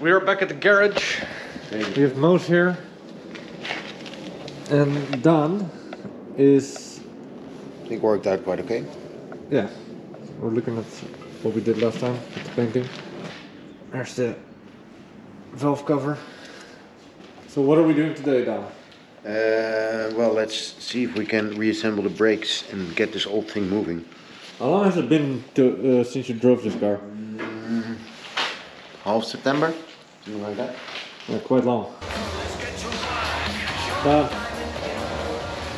we are back at the garage. We have Moos here. And Daan is... I think worked out quite okay. Yeah. We're looking at what we did last time with the painting. There's the valve cover. So what are we doing today, Daan? Well, let's see if we can reassemble the brakes and get this old thing moving. How long has it been since you drove this car? Half September? Something like that. Yeah, quite long. Daan.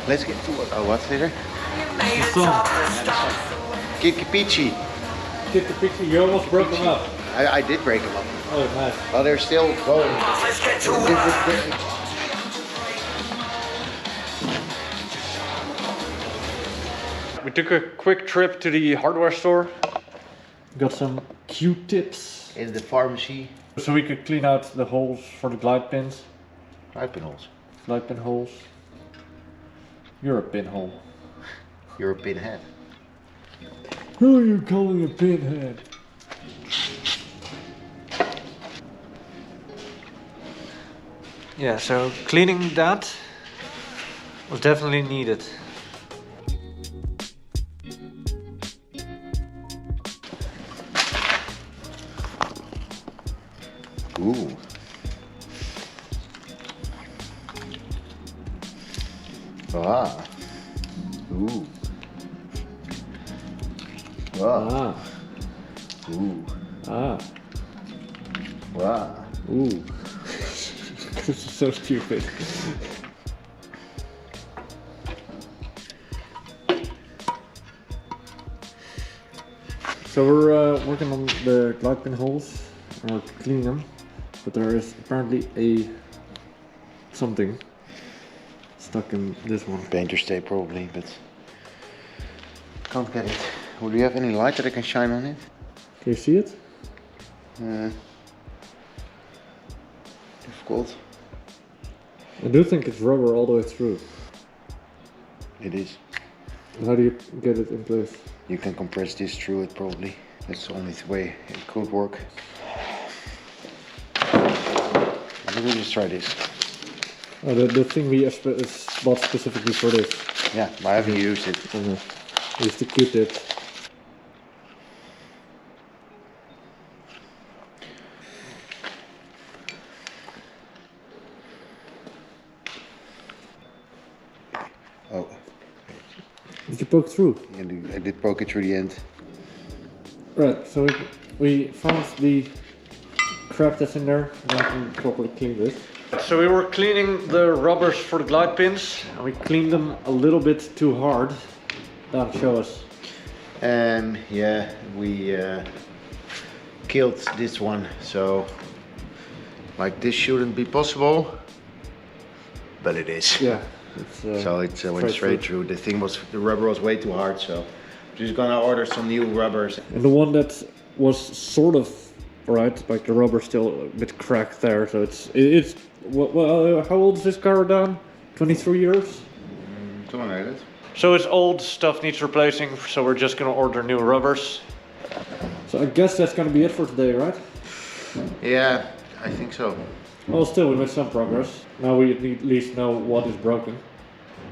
Let's get to what? Oh, what's later? The song. Kiki-Pichi. Kiki-Pichi, you almost broke them up. I did break them up. Oh, nice. Well, they're still going. We took a quick trip to the hardware store. Got some Q-tips. In the pharmacy. So we could clean out the holes for the glide pins. Glide pin holes. Glide pin holes. You're a pinhole. You're a pinhead. Who are you calling a pinhead? Yeah, so cleaning that was definitely needed. Ooh. Ah. Ooh. Wow. Ah. Ooh. Ah. Wow. Ooh. This is so stupid. So we're working on the glide pin holes and we're cleaning them, but there is apparently something stuck in this one. Painter's tape probably, but can't get it. Would you have any light that I can shine on it? Can you see it? Difficult. I do think it's rubber all the way through. It is. How do you get it in place? You can compress this through it probably. That's the only way it could work. Let me just try this. Oh, the thing we bought specifically for this. Yeah, but I haven't used it. Use the Q-tip. Oh. Did you poke through? Yeah, I did poke it through the end. Right, so we found the crap that's in there. Now we can properly clean this. So we were cleaning the rubbers for the glide pins and we cleaned them a little bit too hard. Dan, show us. Yeah, we killed this one, so like this shouldn't be possible, but it is. Yeah. So it went straight through. The rubber was way too hard, so I'm just gonna order some new rubbers. And the one that was sort of right, like the rubber's still a bit cracked there, so it's how old is this car, Dan? 23 years? Something like that. So it's old, stuff needs replacing, so we're just gonna order new rubbers. So I guess that's gonna be it for today, right? Yeah, I think so. Well, still we made some progress. Now we at least know what is broken.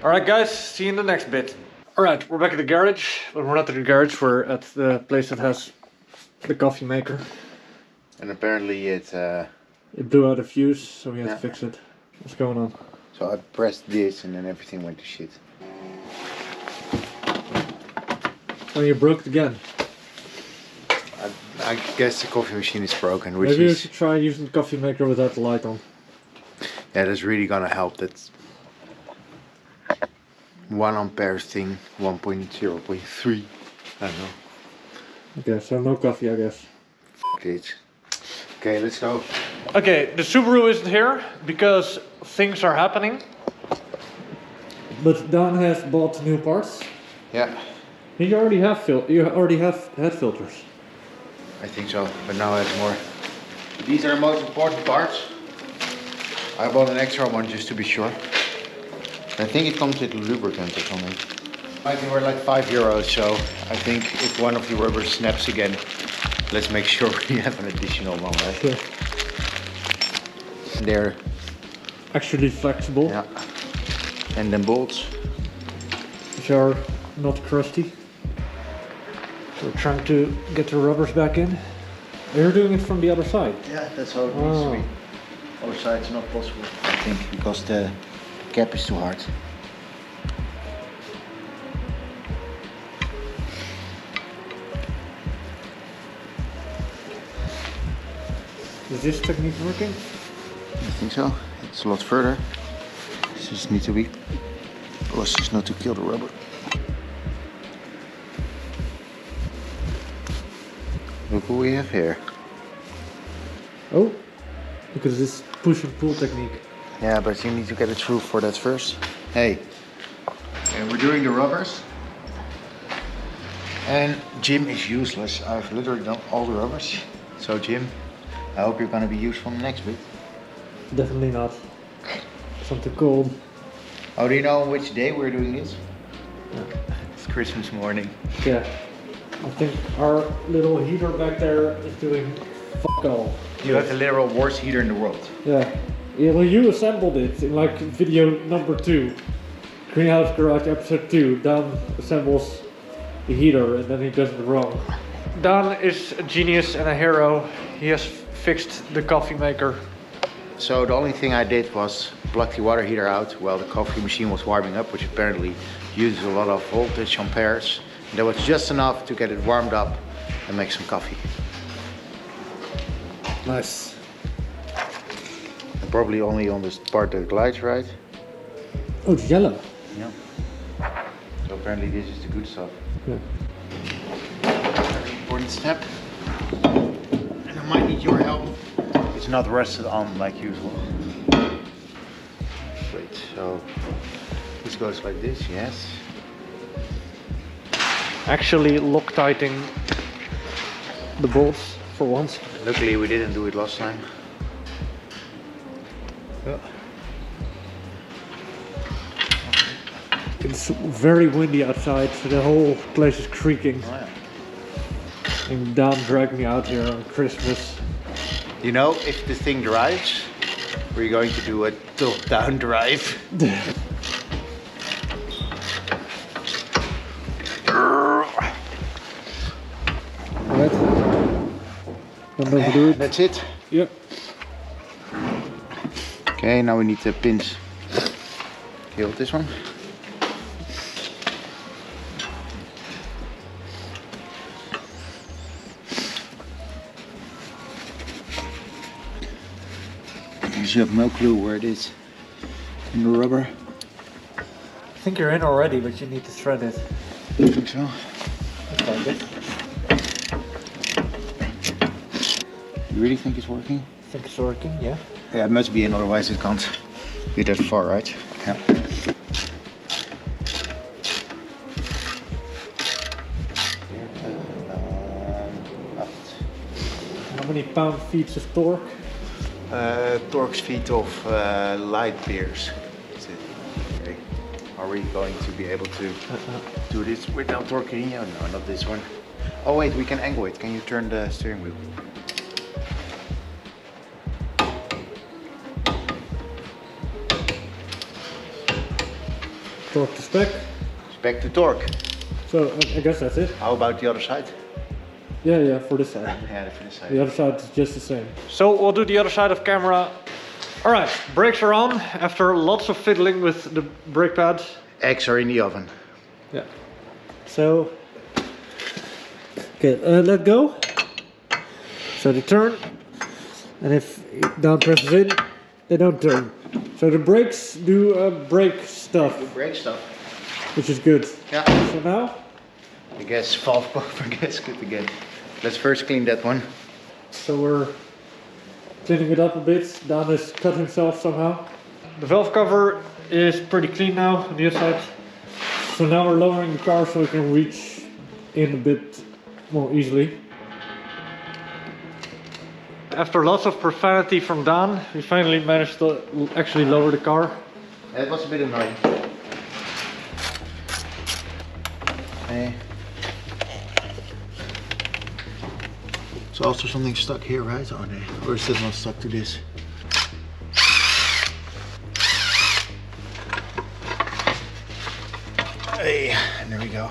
Alright guys, see you in the next bit. Alright, we're back at the garage, but we're not at the garage, we're at the place that has the coffee maker. And apparently it blew out a fuse, so we had to fix it. What's going on? So I pressed this and then everything went to shit. Oh, you broke it again. I guess the coffee machine is broken, which Maybe is... you should try using the coffee maker without the light on. Yeah, that's really gonna help. That's 1 ampere thing, 1.0.3. I don't know. Okay, so no coffee, I guess. F it. Okay, let's go. Okay, the Subaru isn't here because things are happening. But Dan has bought new parts. Yeah. You already have head filters. I think so, but now I have more. These are the most important parts. I bought an extra one just to be sure. I think it comes with lubricant or something. I think we're like €5, so I think if one of the rubbers snaps again, let's make sure we have an additional one, right? Yeah. They're actually flexible. yeah. And then bolts. Which are not crusty. So we're trying to get the rubbers back in. You're doing it from the other side. Yeah, that's how it needs to be. Other side's not possible, I think, because the cap is too hard. Is this technique working? I think so. It's a lot further. It just needs to be. Was just not to kill the rubber. Look what we have here. Oh, because this push and pull technique. Yeah, but you need to get it through for that first. Hey, and we're doing the rubbers. And Jim is useless. I've literally done all the rubbers. So Jim, I hope you're gonna be useful next week. Definitely not. Something cold. How do you know which day we're doing this? Yeah. It's Christmas morning. Yeah. I think our little heater back there is doing fuck all. You have the literal worst heater in the world. Yeah. Yeah, well, you assembled it in like video number 2. Greenhouse Garage episode 2. Daan assembles the heater and then he does it wrong. Daan is a genius and a hero. He has fixed the coffee maker. So the only thing I did was plug the water heater out while the coffee machine was warming up, which apparently uses a lot of voltage amperes. And that was just enough to get it warmed up and make some coffee. Nice. And probably only on this part that glides, right? Oh, it's yellow. Yeah. So apparently this is the good stuff. Yeah. Very important step. And I might need your help. It's not rested on like usual. Wait, so this goes like this, yes. Actually Loctiting the bolts for once. Luckily we didn't do it last time. Yeah. It's very windy outside, so the whole place is creaking. Oh, yeah. And Daan dragged me out here on Christmas. You know, if the thing drives, we're going to do a tilt-down drive. Right. Don't overdo it. That's it. Yep. Okay, now we need the pins. Okay, hold this one. You have no clue where it is in the rubber. I think you're in already, but you need to thread it. I think so. Like it. You really think it's working? I think it's working, yeah. Yeah, it must be in, otherwise it can't be that far, right? Yeah. How many pound-feet of torque? Torx feet of light beers. That's it. Okay. Are we going to be able to do this without torquing? Oh, no, not this one. Oh wait, we can angle it. Can you turn the steering wheel? Torque to spec. Spec to torque. So I guess that's it. How about the other side? Yeah, for this side. Yeah, for this side. The other side is just the same. So we'll do the other side of camera. Alright, brakes are on after lots of fiddling with the brake pads. Eggs are in the oven. Yeah. So, okay, let go. So they turn, and if Daan presses in, they don't turn. So the brakes do brake stuff, Brake stuff. which is good. Yeah. So now, I guess Valvecover gets good again. Let's first clean that one. so we're cleaning it up a bit. Daan has cut himself somehow. The valve cover is pretty clean now on the outside. So now we're lowering the car so we can reach in a bit more easily. After lots of profanity from Daan, we finally managed to actually lower the car. That was a bit annoying. Okay. It's also something stuck here, right? Oh, no. Or is it not stuck to this? Hey, and there we go.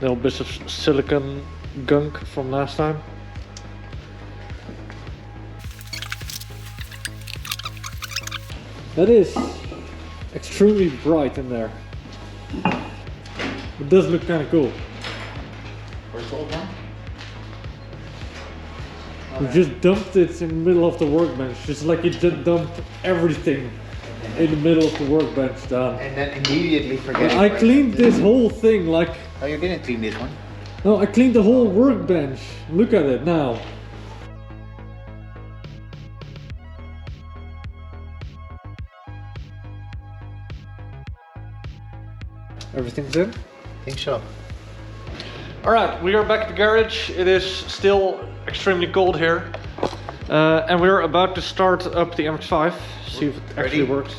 Little bits of silicone gunk from last time. That is extremely bright in there. It does look kind of cool. Where's the old one? You just dumped it in the middle of the workbench, just like you just dumped everything in the middle of the workbench, Dan. And then immediately forget I cleaned this whole thing like... Oh, you didn't clean this one? No, I cleaned the whole workbench. Look at it now. Everything's in? I think so. Alright, we are back at the garage. It is still extremely cold here. And we're about to start up the MX-5, see if it actually works.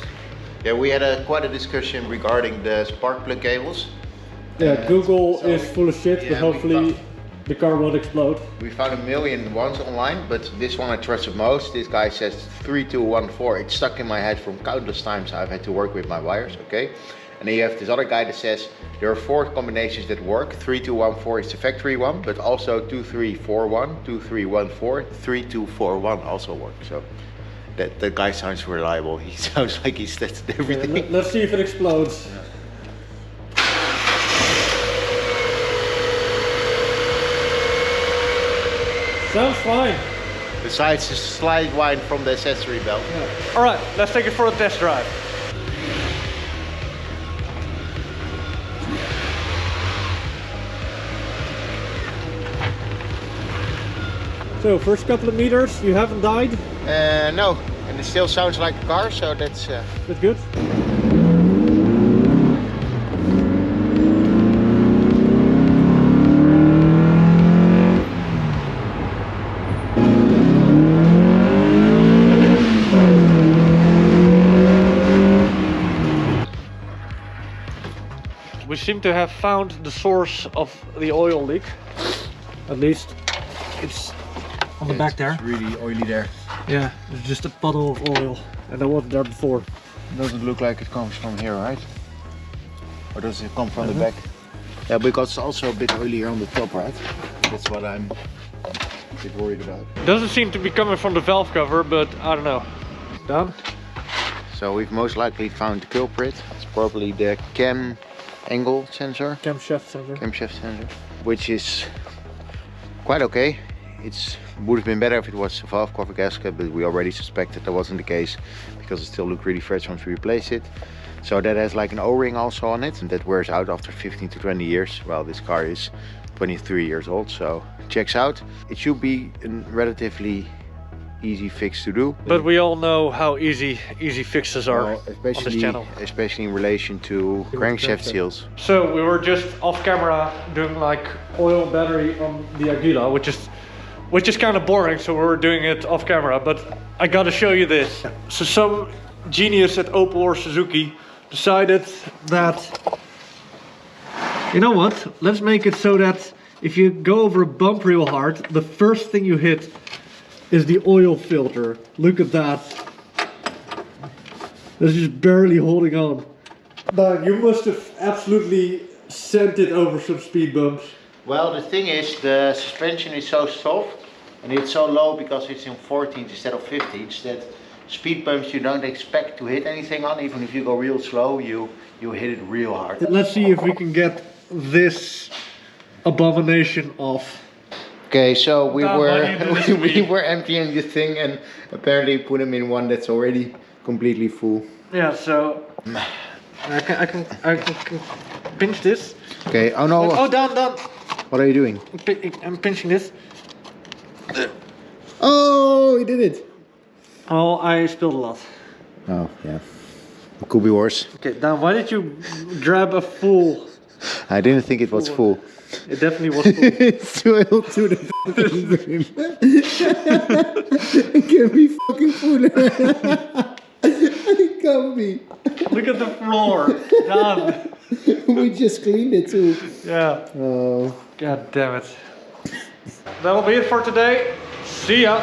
Yeah, we had quite a discussion regarding the spark plug cables. Yeah, Google so is full of shit, but hopefully the car won't explode. We found a million ones online, but this one I trusted most. This guy says 3214. It's stuck in my head from countless times I've had to work with my wires, okay? And then you have this other guy that says there are 4 combinations that work. 3214 is the factory one, but also 2341, 2314, 3241 also works. So that guy sounds reliable. He sounds like he's tested everything. Yeah, let's see if it explodes. Yeah. Sounds fine. Besides the slight whine from the accessory belt. Yeah. Alright, let's take it for a test drive. So, first couple of meters, you haven't died? No, and it still sounds like a car, so that's... That's good. We seem to have found the source of the oil leak. At least it's on the back there. It's really oily there. Yeah, there's just a puddle of oil, and that wasn't there before. It doesn't look like it comes from here, right? Or does it come from the back? Yeah, because it's also a bit oilier on the top, right? That's what I'm a bit worried about. Doesn't seem to be coming from the valve cover, but I don't know. Done? So we've most likely found the culprit. It's probably the cam angle sensor. Camshaft sensor. Camshaft sensor. Which is quite okay. It would have been better if it was a valve cover gasket, but we already suspected that wasn't the case because it still looked really fresh once we replaced it. So that has like an O-ring also on it, and that wears out after 15 to 20 years. Well, this car is 23 years old, so checks out. It should be a relatively easy fix to do. But we all know how easy fixes are on this channel. Especially in relation to crankshaft seals. So we were just off camera doing like oil battery on the Aguila, which is kind of boring, so we were doing it off camera, but I gotta show you this. So some genius at Opel or Suzuki decided that, you know what, let's make it so that if you go over a bump real hard, the first thing you hit is the oil filter. Look at that. That's just barely holding on. But you must have absolutely sent it over some speed bumps. Well, the thing is, the suspension is so soft and it's so low because it's in 14s instead of 15s that speed bumps you don't expect to hit anything on. Even if you go real slow, you hit it real hard. Let's see if we can get this abomination off. Okay, so we were emptying the thing and apparently put them in one that's already completely full. Yeah, so I can pinch this. Okay. Oh no. Oh, down. What are you doing? I'm pinching this. Oh, he did it. Oh, I spilled a lot. Oh yeah. It could be worse. Okay, Dan, why did you grab a full? I didn't think it was full. It definitely was full. It's oil to the fucking brim. It can be fucking full. It can't be. Look at the floor. Dan. We just cleaned it too. Yeah. Oh. God damn it. That'll be it for today. See ya.